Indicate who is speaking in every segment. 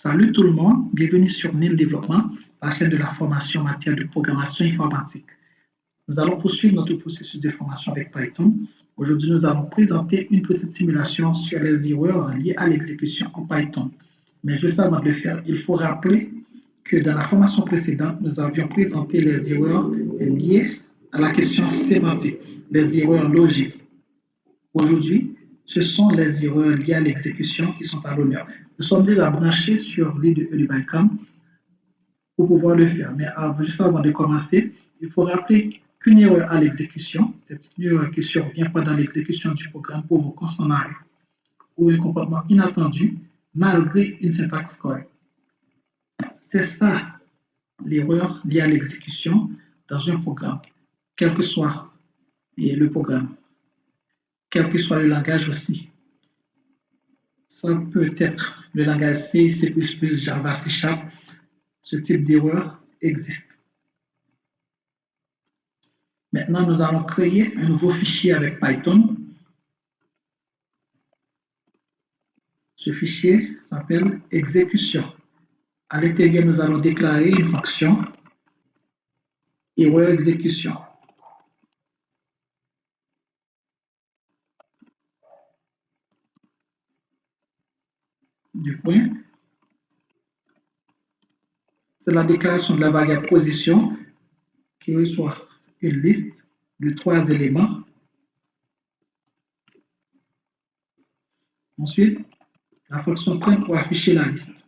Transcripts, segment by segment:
Speaker 1: Salut tout le monde, bienvenue sur NIL Développement, la chaîne de la formation en matière de programmation informatique. Nous allons poursuivre notre processus de formation avec Python. Aujourd'hui, nous allons présenter une petite simulation sur les erreurs liées à l'exécution en Python. Mais juste avant de le faire, il faut rappeler que dans la formation précédente, nous avions présenté les erreurs liées à la question sémantique, les erreurs logiques. Aujourd'hui, ce sont les erreurs liées à l'exécution qui sont à l'honneur. Nous sommes déjà branchés sur l'IDE du BICAM pour pouvoir le faire. Mais juste avant de commencer, il faut rappeler qu'une erreur à l'exécution, c'est une erreur qui survient pendant l'exécution du programme provoquant son arrêt ou un comportement inattendu malgré une syntaxe correcte. C'est ça l'erreur liée à l'exécution dans un programme, quel que soit le programme, quel que soit le langage aussi. Ça peut être le langage C, C++, Java, C#. Ce type d'erreur existe. Maintenant, nous allons créer un nouveau fichier avec Python. Ce fichier s'appelle exécution. À l'intérieur, nous allons déclarer une fonction erreur exécution. Du point. C'est la déclaration de la variable position qui reçoit une liste de 3 éléments. Ensuite, la fonction print pour afficher la liste.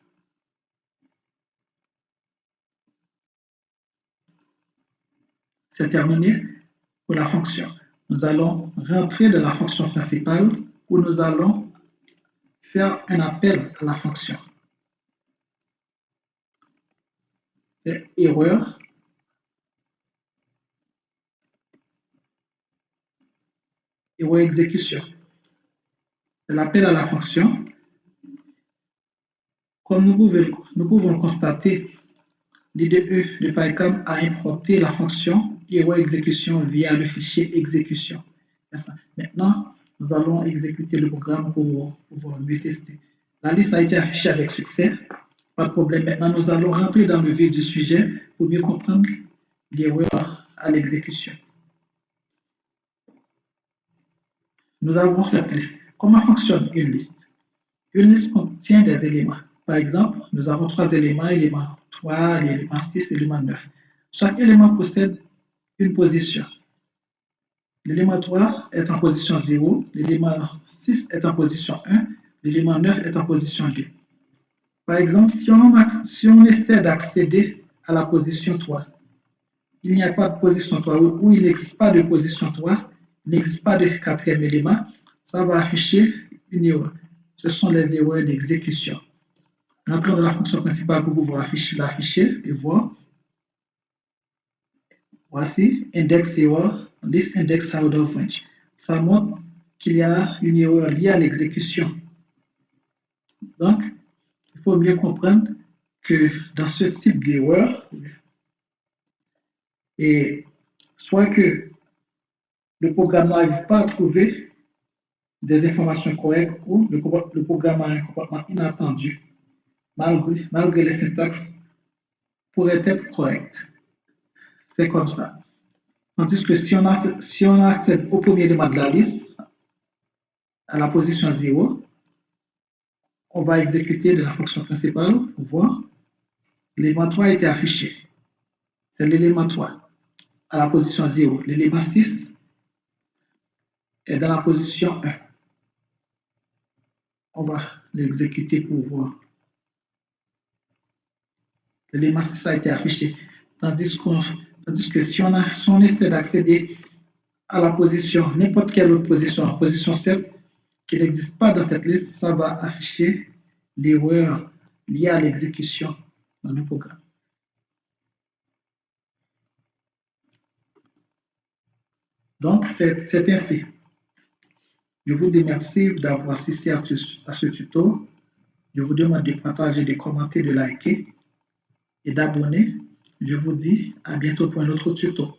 Speaker 1: C'est terminé pour la fonction. Nous allons rentrer dans la fonction principale où nous allons faire un appel à la fonction. C'est erreur exécution. C'est l'appel à la fonction. Comme nous pouvons constater, l'IDE de PyCharm a importé la fonction erreur exécution via le fichier exécution. Maintenant, nous allons exécuter le programme pour pouvoir mieux tester. La liste a été affichée avec succès. Pas de problème. Maintenant, nous allons rentrer dans le vif du sujet pour mieux comprendre l'erreur à l'exécution. Nous avons cette liste. Comment fonctionne une liste? Une liste contient des éléments. Par exemple, nous avons 3 éléments, l'élément 3, l'élément 6, l'élément 9. Chaque élément possède une position. L'élément 3 est en position 0, l'élément 6 est en position 1, l'élément 9 est en position 2. Par exemple, si on essaie d'accéder à la position 3, il n'y a pas de position 3 ou il n'existe pas de position 3, il n'existe pas de quatrième élément, ça va afficher une erreur. Ce sont les erreurs d'exécution. Rentrons dans la fonction principale pour pouvoir l'afficher et voir. Voici index error, this index out of range. Ça montre qu'il y a une erreur liée à l'exécution. Donc, il faut mieux comprendre que dans ce type d'erreur, soit que le programme n'arrive pas à trouver des informations correctes ou le programme a un comportement inattendu, malgré les syntaxes pourraient être correctes. C'est comme ça. Tandis que si on accède au premier élément de la liste, à la position 0, on va exécuter de la fonction principale pour voir. L'élément 3 a été affiché. C'est l'élément 3 à la position 0. L'élément 6 est dans la position 1. On va l'exécuter pour voir. L'élément 6 a été affiché. Tandis que si on essaie d'accéder à la position, n'importe quelle autre position, en position 7, qui n'existe pas dans cette liste, ça va afficher l'erreur liée à l'exécution dans le programme. Donc, c'est ainsi. Je vous remercie d'avoir assisté à ce tuto. Je vous demande de partager, de commenter, de liker et d'abonner. Je vous dis à bientôt pour un autre tuto.